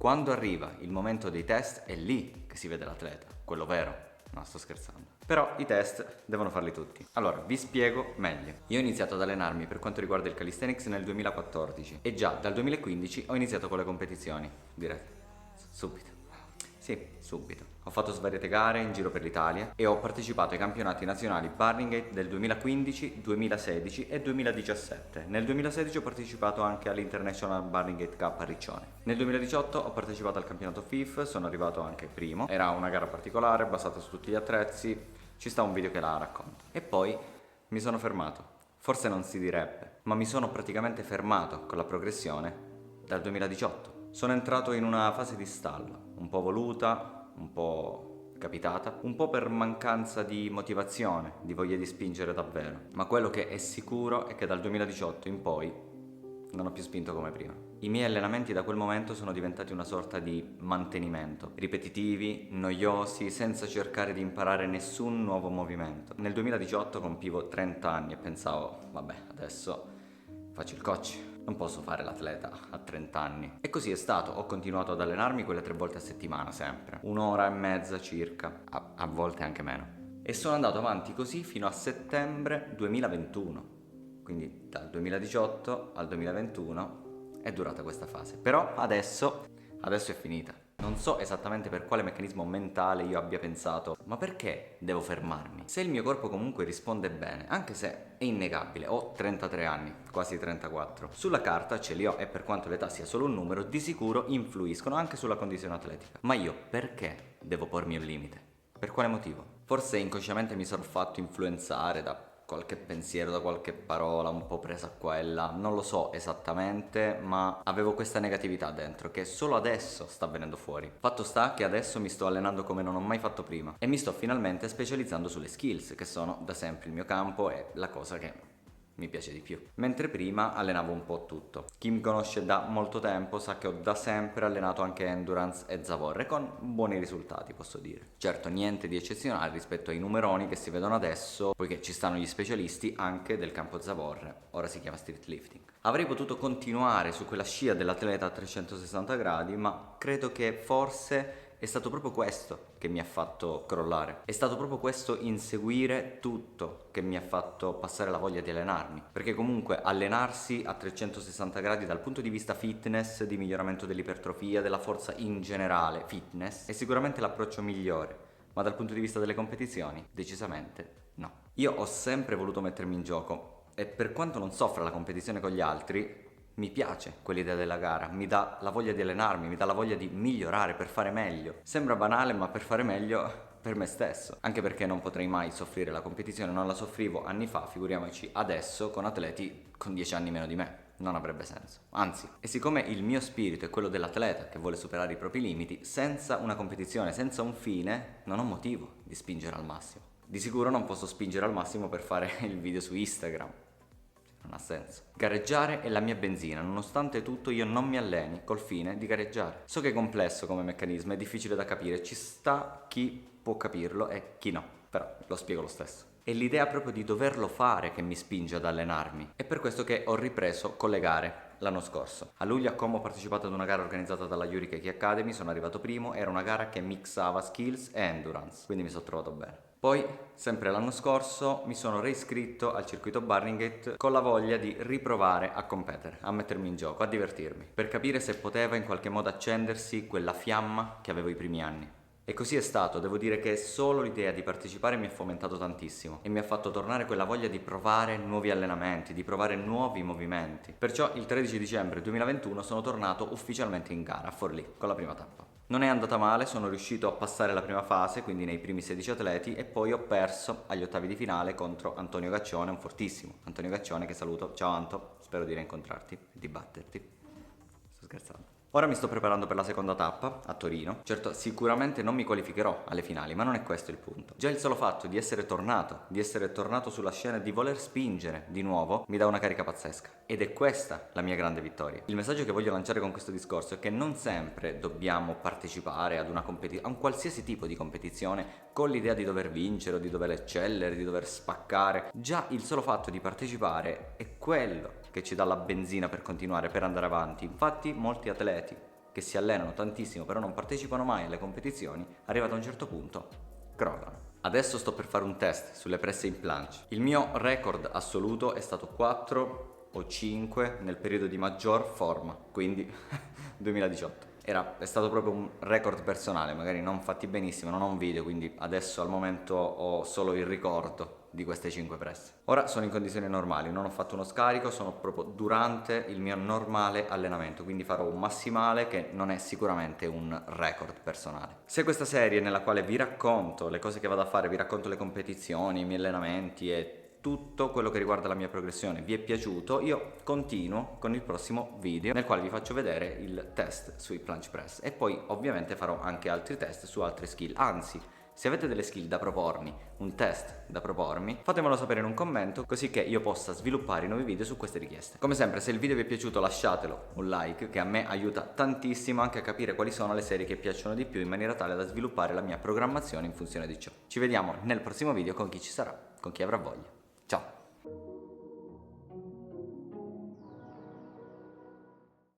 Quando arriva il momento dei test è lì che si vede l'atleta, quello vero. No, sto scherzando. Però i test devono farli tutti. Allora, vi spiego meglio. Io ho iniziato ad allenarmi per quanto riguarda il calisthenics nel 2014 e già dal 2015 ho iniziato con le competizioni. Direte, subito. Sì, subito. Ho fatto svariate gare in giro per l'Italia e ho partecipato ai campionati nazionali Barringate del 2015, 2016 e 2017. Nel 2016 ho partecipato anche all'International Barringate Cup a Riccione. Nel 2018 ho partecipato al campionato FIF, sono arrivato anche primo. Era una gara particolare, basata su tutti gli attrezzi, ci sta un video che la racconta. E poi mi sono fermato. Forse non si direbbe, ma mi sono praticamente fermato con la progressione dal 2018. Sono entrato in una fase di stallo, un po' voluta, un po' capitata, un po' per mancanza di motivazione, di voglia di spingere davvero. Ma quello che è sicuro è che dal 2018 in poi non ho più spinto come prima. I miei allenamenti da quel momento sono diventati una sorta di mantenimento, ripetitivi, noiosi, senza cercare di imparare nessun nuovo movimento. Nel 2018 compivo 30 anni e pensavo, vabbè, adesso faccio il coach. Non posso fare l'atleta a 30 anni. E così è stato, ho continuato ad allenarmi quelle 3 volte a settimana sempre. 1 ora e mezza circa, a volte anche meno. E sono andato avanti così fino a settembre 2021. Quindi dal 2018 al 2021 è durata questa fase. Però adesso è finita. Non so esattamente per quale meccanismo mentale io abbia pensato, ma perché devo fermarmi? Se il mio corpo comunque risponde bene, anche se è innegabile, ho 33 anni, quasi 34. Sulla carta ce li ho e per quanto l'età sia solo un numero, di sicuro influiscono anche sulla condizione atletica. Ma io perché devo pormi un limite? Per quale motivo? Forse inconsciamente mi sono fatto influenzare da qualche pensiero, da qualche parola un po' presa qua e là, non lo so esattamente, ma avevo questa negatività dentro che solo adesso sta venendo fuori. Fatto sta che adesso mi sto allenando come non ho mai fatto prima e mi sto finalmente specializzando sulle skills, che sono da sempre il mio campo e la cosa che mi piace di più. Mentre prima allenavo un po' tutto. Chi mi conosce da molto tempo sa che ho da sempre allenato anche endurance e zavorre con buoni risultati, posso dire. Certo, niente di eccezionale rispetto ai numeroni che si vedono adesso, poiché ci stanno gli specialisti anche del campo zavorre, ora si chiama street lifting. Avrei potuto continuare su quella scia dell'atleta a 360 gradi, ma credo che forse è stato proprio questo che mi ha fatto crollare. È stato proprio questo inseguire tutto che mi ha fatto passare la voglia di allenarmi. Perché comunque allenarsi a 360 gradi dal punto di vista fitness, di miglioramento dell'ipertrofia, della forza in generale, fitness, è sicuramente l'approccio migliore. Ma dal punto di vista delle competizioni, decisamente no. Io ho sempre voluto mettermi in gioco e per quanto non soffra la competizione con gli altri, mi piace quell'idea della gara, mi dà la voglia di allenarmi, mi dà la voglia di migliorare per fare meglio. Sembra banale, ma per fare meglio per me stesso. Anche perché non potrei mai soffrire la competizione, non la soffrivo anni fa, figuriamoci adesso con atleti con 10 anni meno di me. Non avrebbe senso. Anzi, e siccome il mio spirito è quello dell'atleta che vuole superare i propri limiti, senza una competizione, senza un fine, non ho motivo di spingere al massimo. Di sicuro non posso spingere al massimo per fare il video su Instagram. Non ha senso. Gareggiare è la mia benzina, nonostante tutto io non mi alleni col fine di gareggiare. So che è complesso come meccanismo, è difficile da capire, ci sta chi può capirlo e chi no, però lo spiego lo stesso. È l'idea proprio di doverlo fare che mi spinge ad allenarmi. È per questo che ho ripreso con le gare l'anno scorso. A luglio a Como ho partecipato ad una gara organizzata dalla Yuri Keiki Academy, sono arrivato primo, era una gara che mixava skills e endurance, quindi mi sono trovato bene. Poi, sempre l'anno scorso, mi sono reiscritto al circuito Barringate con la voglia di riprovare a competere, a mettermi in gioco, a divertirmi, per capire se poteva in qualche modo accendersi quella fiamma che avevo i primi anni. E così è stato, devo dire che solo l'idea di partecipare mi ha fomentato tantissimo e mi ha fatto tornare quella voglia di provare nuovi allenamenti, di provare nuovi movimenti. Perciò il 13 dicembre 2021 sono tornato ufficialmente in gara a Forlì con la prima tappa. Non è andata male, sono riuscito a passare la prima fase, quindi nei primi 16 atleti, e poi ho perso agli ottavi di finale contro Antonio Gaccione, un fortissimo Antonio Gaccione, che saluto. Ciao Anto, spero di rincontrarti e di batterti. Sto scherzando. Ora mi sto preparando per la seconda tappa a Torino. Certo, sicuramente non mi qualificherò alle finali, ma non è questo il punto. Già il solo fatto di essere tornato sulla scena e di voler spingere di nuovo mi dà una carica pazzesca. Ed è questa la mia grande vittoria. Il messaggio che voglio lanciare con questo discorso è che non sempre dobbiamo partecipare ad una a un qualsiasi tipo di competizione con l'idea di dover vincere o di dover eccellere, di dover spaccare. Già il solo fatto di partecipare è quello che ci dà la benzina per continuare, per andare avanti. Infatti molti atleti che si allenano tantissimo però non partecipano mai alle competizioni, arrivato a un certo punto, crollano. Adesso sto per fare un test sulle presse in planche. Il mio record assoluto è stato 4 o 5 nel periodo di maggior forma, quindi 2018. È stato proprio un record personale, magari non fatti benissimo, non ho un video, quindi adesso al momento ho solo il ricordo di queste 5 presse. Ora sono in condizioni normali, non ho fatto uno scarico, sono proprio durante il mio normale allenamento, quindi farò un massimale che non è sicuramente un record personale. Se questa serie nella quale vi racconto le cose che vado a fare, vi racconto le competizioni, i miei allenamenti e tutto quello che riguarda la mia progressione vi è piaciuto, io continuo con il prossimo video nel quale vi faccio vedere il test sui planche press e poi ovviamente farò anche altri test su altre skill. Anzi, se avete delle skill da propormi, un test da propormi, fatemelo sapere in un commento così che io possa sviluppare i nuovi video su queste richieste. Come sempre, se il video vi è piaciuto lasciatelo un like, che a me aiuta tantissimo anche a capire quali sono le serie che piacciono di più in maniera tale da sviluppare la mia programmazione in funzione di ciò. Ci vediamo nel prossimo video con chi ci sarà, con chi avrà voglia.